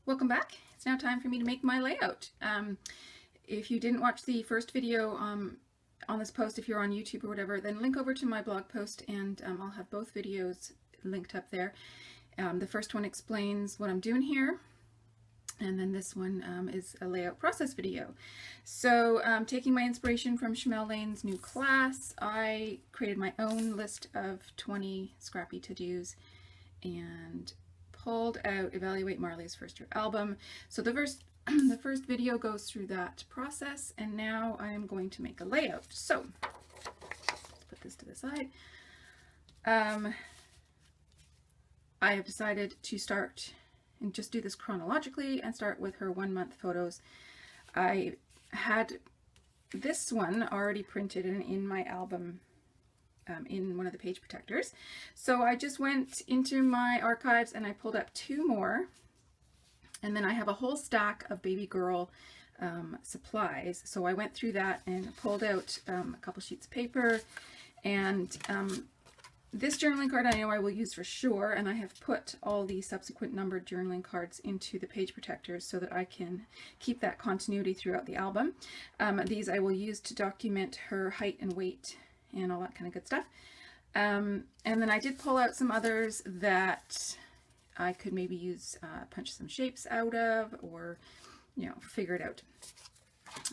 Welcome back. It's now time for me to make my layout. If you didn't watch the first video on this post, if you're on YouTube or whatever, then link over to my blog post and I'll have both videos linked up there. The first one explains what I'm doing here, and then this one is a layout process video. So taking my inspiration from Shamel Lane's new class, I created my own list of 20 scrappy to-dos and pulled out Evaluate Marley's first year album. So the first video goes through that process, and now I am going to make a layout. So let's put this to the side. I have decided to start and just do this chronologically and start with her 1 month photos. I had this one already printed in my album in one of the page protectors. So I just went into my archives and I pulled up 2 more, and then I have a whole stack of baby girl supplies. So I went through that and pulled out a couple sheets of paper, and this journaling card I know I will use for sure, and I have put all the subsequent numbered journaling cards into the page protectors so that I can keep that continuity throughout the album. These I will use to document her height and weight and all that kind of good stuff. And then I did pull out some others that I could maybe use, punch some shapes out of, or, you know, figure it out.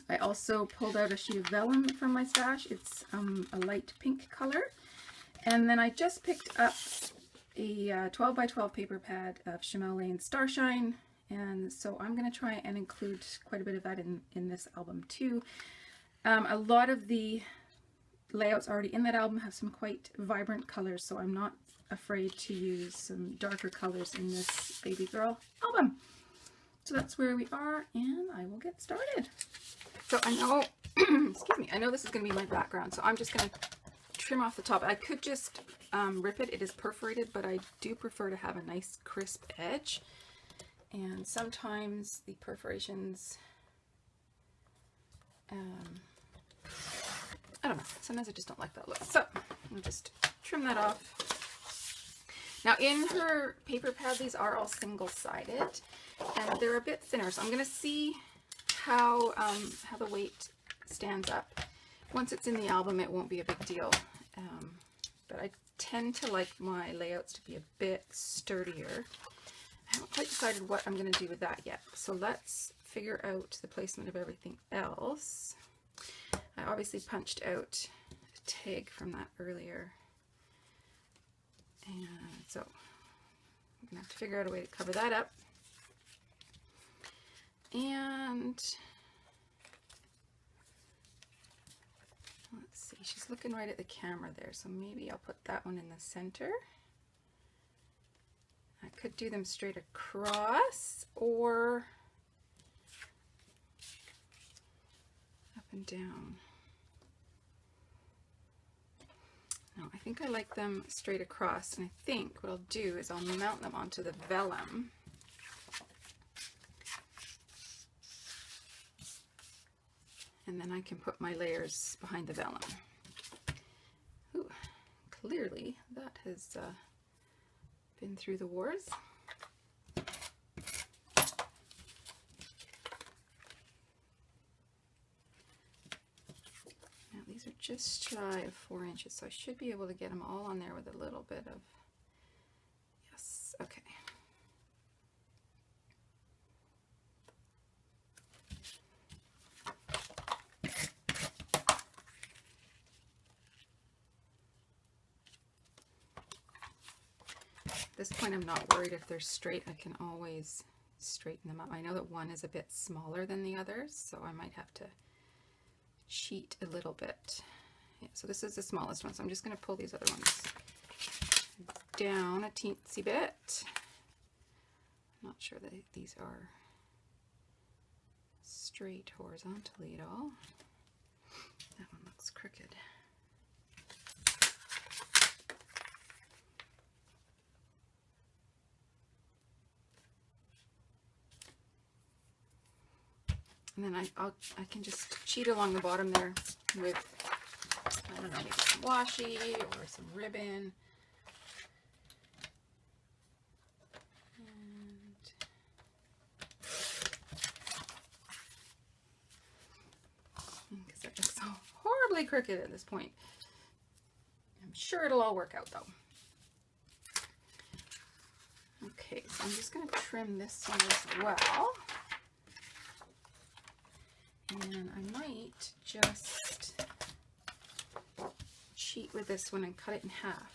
I also pulled out a sheet of vellum from my stash. It's a light pink color. And then I just picked up a 12 by 12 paper pad of Shamel Lane's Starshine. And so I'm going to try and include quite a bit of that in this album too. A lot of the layouts already in that album have some quite vibrant colors, so I'm not afraid to use some darker colors in this baby girl album. So that's where we are, and I will get started. So I know, excuse me, I know this is going to be my background, so I'm just going to trim off the top. I could just rip it. It is perforated, but I do prefer to have a nice crisp edge, and sometimes the perforations I don't know, sometimes I just don't like that look. So I'll just trim that off. Now in her paper pad, these are all single-sided and they're a bit thinner, so I'm going to see how the weight stands up. Once it's in the album, it won't be a big deal, but I tend to like my layouts to be a bit sturdier. I haven't quite decided what I'm going to do with that yet, so let's figure out the placement of everything else. I obviously punched out a tag from that earlier, and so I'm gonna have to figure out a way to cover that up. And let's see, she's looking right at the camera there, so maybe I'll put that one in the center. I could do them straight across or up and down. No, I think I like them straight across, and I think what I'll do is I'll mount them onto the vellum. And then I can put my layers behind the vellum. Ooh, clearly that has been through the wars. These are just shy of 4 inches, so I should be able to get them all on there with a little bit of, yes, okay. At this point, I'm not worried if they're straight. I can always straighten them up. I know that one is a bit smaller than the others, so I might have to cheat a little bit. Yeah, so this is the smallest one, so I'm just going to pull these other ones down a teensy bit. I'm not sure that these are straight horizontally at all. That one looks crooked. And then I can just cheat along the bottom there with, I don't know, maybe some washi or some ribbon. And totally crooked at this point. I'm sure it'll all work out though. Okay, so I'm just going to trim this one as well. And I might just cheat with this one and cut it in half.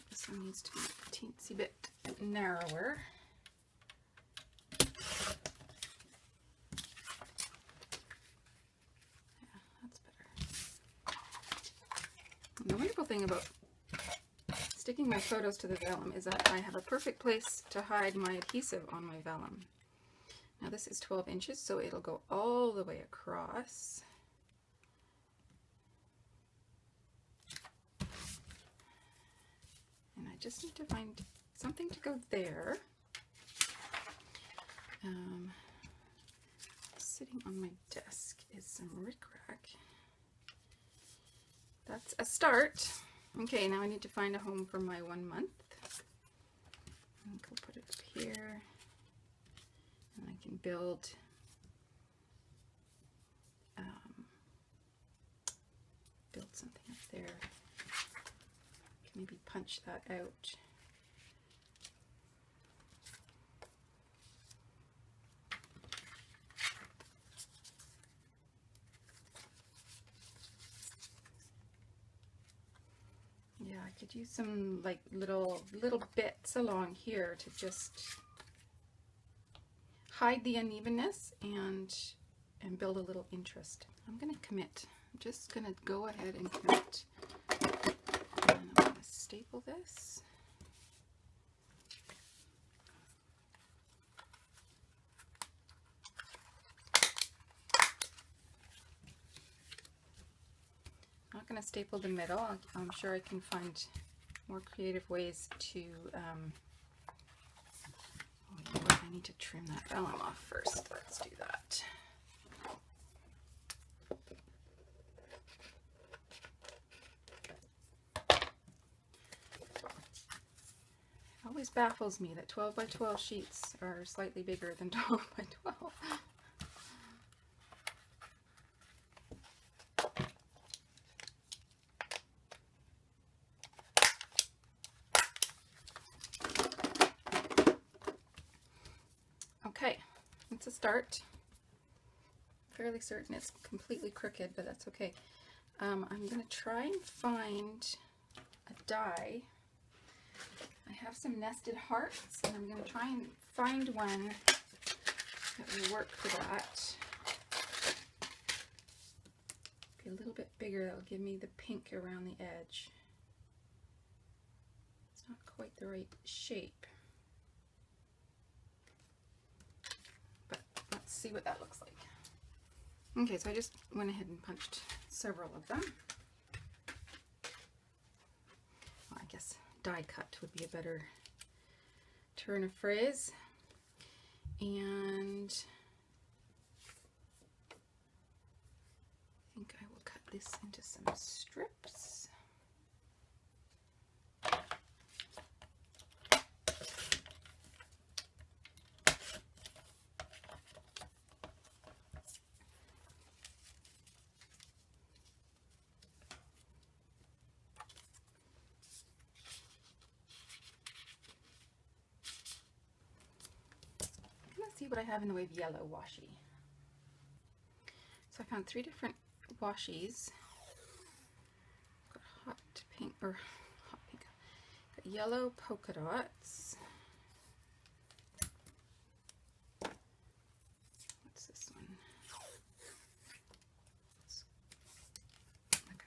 This one needs to be a teensy bit narrower. The wonderful thing about sticking my photos to the vellum is that I have a perfect place to hide my adhesive on my vellum. Now this is 12 inches, so it'll go all the way across. And I just need to find something to go there. Sitting on my desk is some rickrack. That's a start. Okay, now I need to find a home for my 1 month. I'll go put it up here. And I can build something up there. I can maybe punch that out. Yeah, I could use some like little bits along here to just hide the unevenness and build a little interest. I'm going to commit. I'm just going to go ahead and commit. And I'm going to staple this. I'm not going to staple the middle. I'm sure I can find more creative ways to, I need to trim that vellum off first. Let's do that. It always baffles me that 12 by 12 sheets are slightly bigger than 12 by 12. Okay, it's a start. I'm fairly certain it's completely crooked, but that's okay. I'm going to try and find a die. I have some nested hearts, and I'm going to try and find one that will work for that. Be a little bit bigger, that will give me the pink around the edge. It's not quite the right shape. See what that looks like. Okay, so I just went ahead and punched several of them. Well, I guess die cut would be a better turn of phrase. And I think I will cut this into some strips. See what I have in the way of yellow washi. So I found 3 different washies. Got hot pink, or hot pink. Got yellow polka dots. What's this one? It's like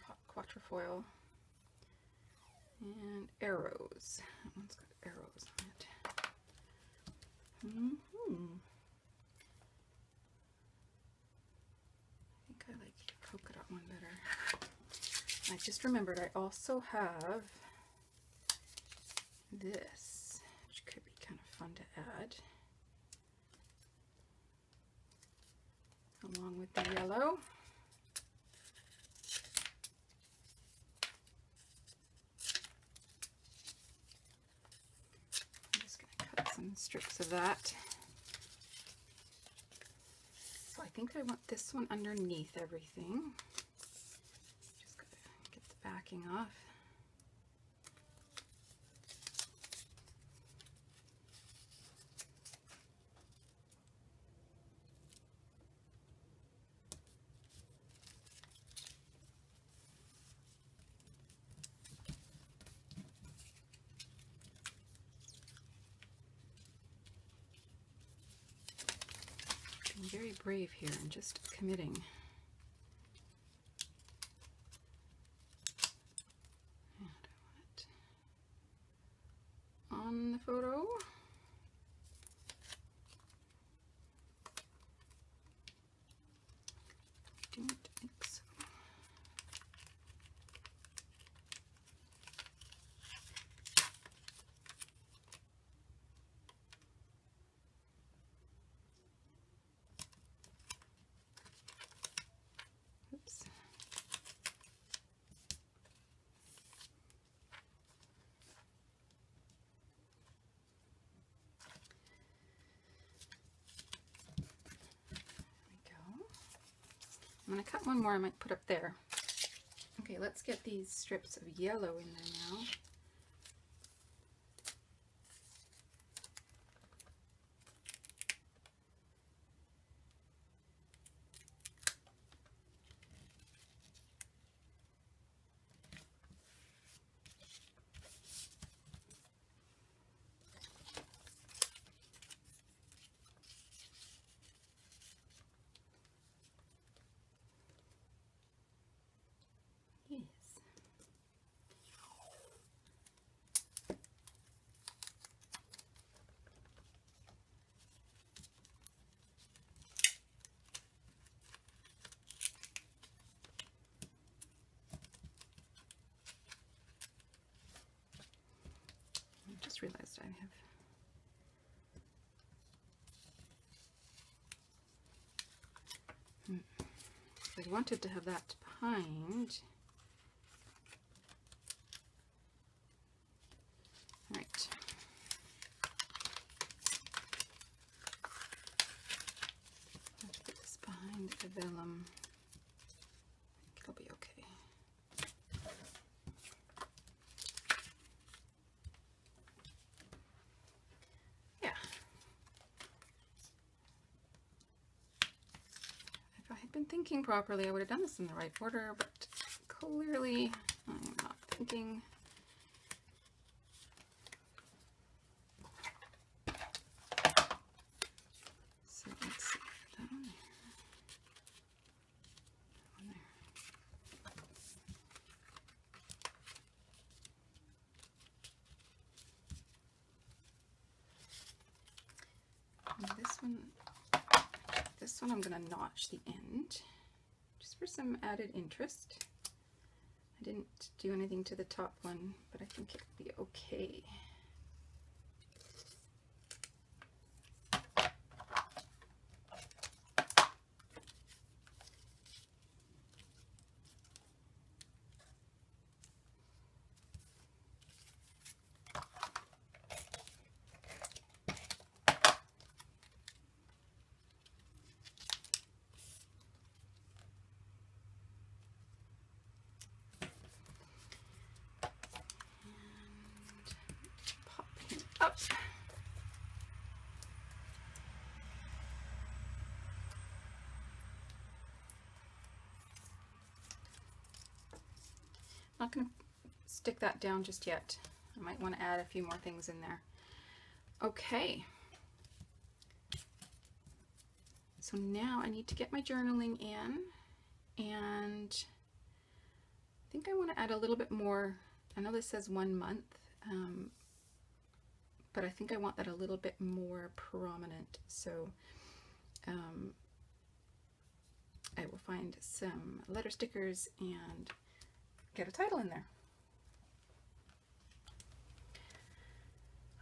a quatrefoil. And arrows. That one's got arrows on it. I think I like the polka dot one better. I just remembered I also have this, which could be kind of fun to add, along with the yellow. strips of that. So I think I want this one underneath everything. Just gotta get the backing off. Very brave here and just committing. And I want it on the photo. Don't think so. Oops. I'm going to cut one more I might put up there. Okay, let's get these strips of yellow in there now. Yes. I just realized I have I wanted to have that behind. Right. Let's put this behind the vellum. It'll be okay. Yeah. If I had been thinking properly, I would have done this in the right order, but clearly I'm not thinking. So let's see, that one there. That one there. And this one I'm going to notch the end just for some added interest. I didn't do anything to the top one, but I think it'll be okay. Up. I'm not going to stick that down just yet. I might want to add a few more things in there. Okay. So now I need to get my journaling in, and I think I want to add a little bit more. I know this says 1 month, but I think I want that a little bit more prominent. So I will find some letter stickers and get a title in there.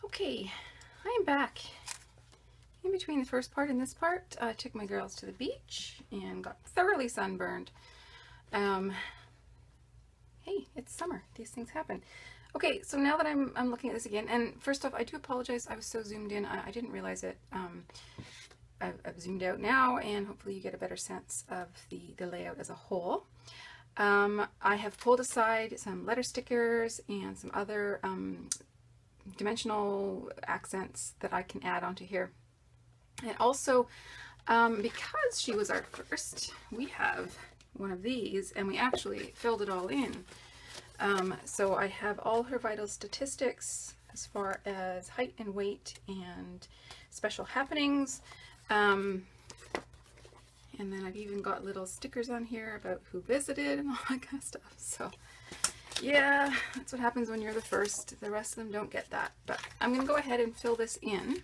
Okay, I am back. In between the first part and this part, I took my girls to the beach and got thoroughly sunburned. Hey, it's summer. These things happen. Okay, so now that I'm looking at this again, and first off, I do apologize. I was so zoomed in, I didn't realize it. I've zoomed out now, and hopefully you get a better sense of the layout as a whole. I have pulled aside some letter stickers and some other dimensional accents that I can add onto here. And also, because she was our first, we have one of these, and we actually filled it all in. So I have all her vital statistics as far as height and weight and special happenings. And then I've even got little stickers on here about who visited and all that kind of stuff. So yeah, that's what happens when you're the first. The rest of them don't get that. But I'm going to go ahead and fill this in,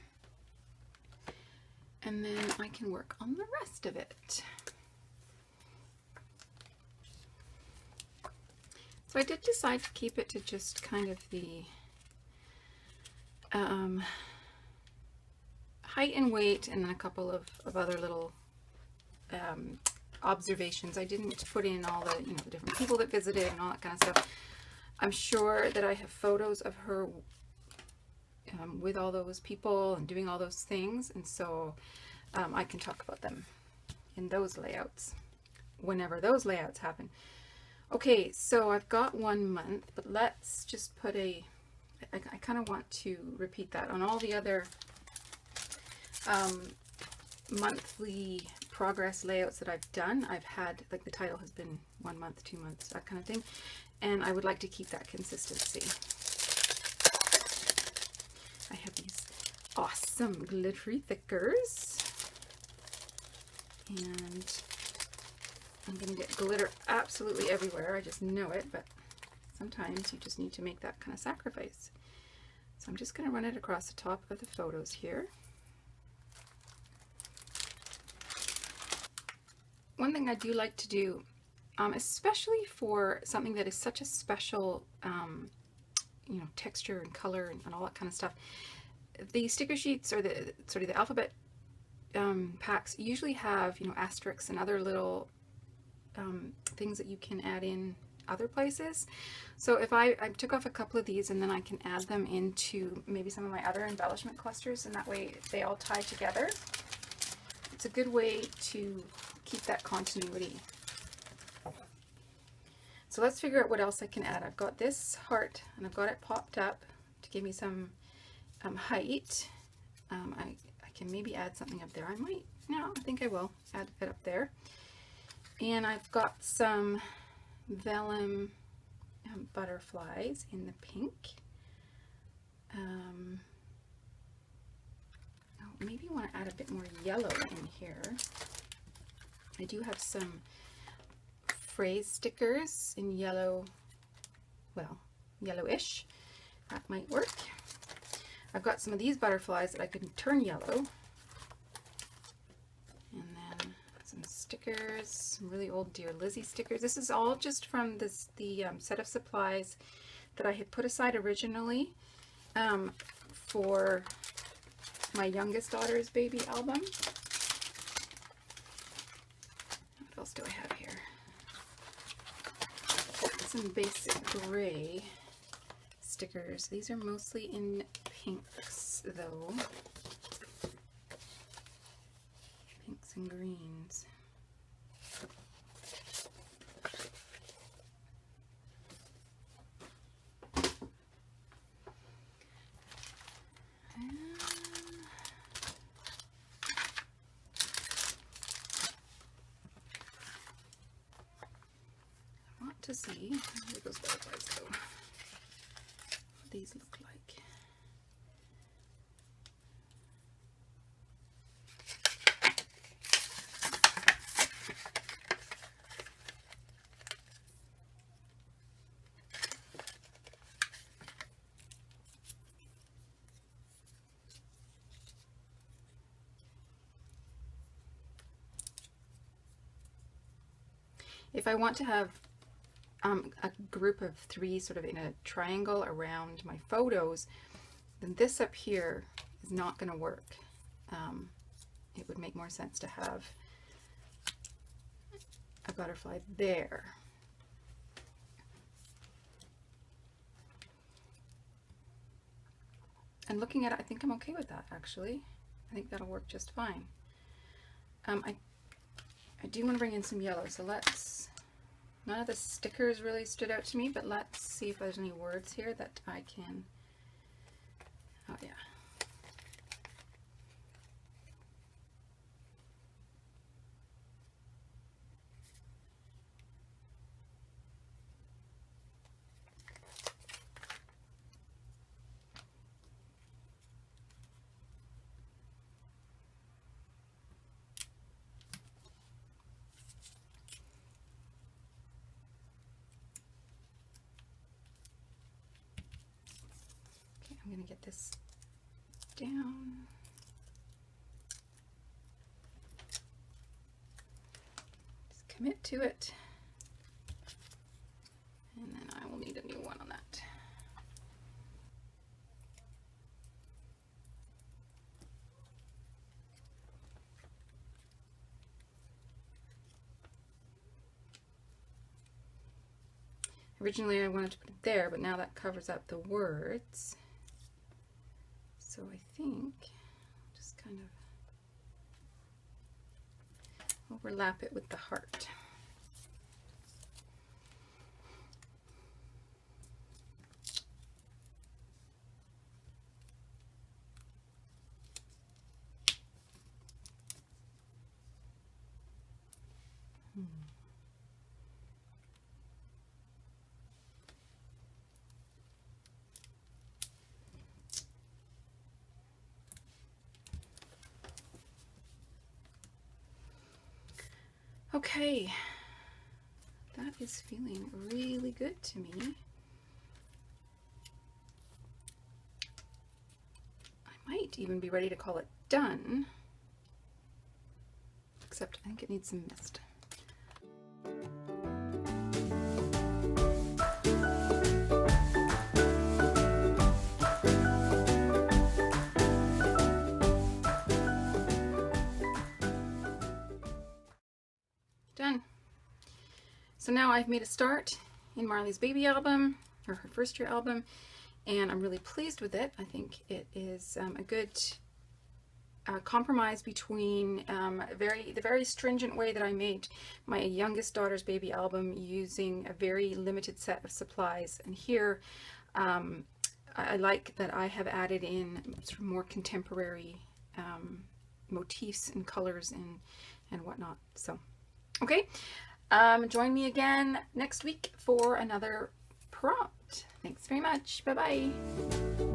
and then I can work on the rest of it. So I did decide to keep it to just kind of the height and weight, and then a couple of other little observations. I didn't put in all the, the different people that visited and all that kind of stuff. I'm sure that I have photos of her with all those people and doing all those things, and so I can talk about them in those layouts whenever those layouts happen. Okay, so I've got 1 month, but let's just put I kind of want to repeat that on all the other monthly progress layouts that I've done. I've had, like, the title has been 1 month, 2 months, that kind of thing, and I would like to keep that consistency. I have these awesome glittery thickers, and I'm going to get glitter absolutely everywhere. I just know it, but sometimes you just need to make that kind of sacrifice. So I'm just going to run it across the top of the photos here. One thing I do like to do, especially for something that is such a special, texture and color and all that kind of stuff, the sticker sheets, or the alphabet packs, usually have, asterisks and other little things that you can add in other places. So if I took off a couple of these, and then I can add them into maybe some of my other embellishment clusters, and that way they all tie together. It's a good way to keep that continuity. So let's figure out what else I can add. I've got this heart, and I've got it popped up to give me some height. I can maybe add something up there. I think I will add it up there. And I've got some vellum butterflies in the pink. Maybe I want to add a bit more yellow in here. I do have some phrase stickers in yellow, well, yellowish. That might work. I've got some of these butterflies that I can turn yellow. And then some stickers, some really old Dear Lizzie stickers. This is all just from the set of supplies that I had put aside originally for my youngest daughter's baby album. What else do I have here? Some basic gray stickers. These are mostly in pinks, though. Pinks and greens. To see where those butterflies go. What these look like. If I want to have a group of 3 sort of in a triangle around my photos, then this up here is not going to work. It would make more sense to have a butterfly there. And looking at it, I think I'm okay with that, actually. I think that'll work just fine. I do want to bring in some yellow, so let's, none of the stickers really stood out to me, but let's see if there's any words here that I can, oh yeah. I'm going to get this down. Just commit to it. And then I will need a new one on that. Originally I wanted to put it there, but now that covers up the words. So I think just kind of overlap it with the heart. Okay, that is feeling really good to me. I might even be ready to call it done, except I think it needs some mist. Done. So now I've made a start in Marley's baby album, or her first year album, and I'm really pleased with it. I think it is a good compromise between the very stringent way that I made my youngest daughter's baby album using a very limited set of supplies, and here I like that I have added in sort of more contemporary motifs and colors and whatnot. So okay, join me again next week for another prompt. Thanks very much. Bye-bye.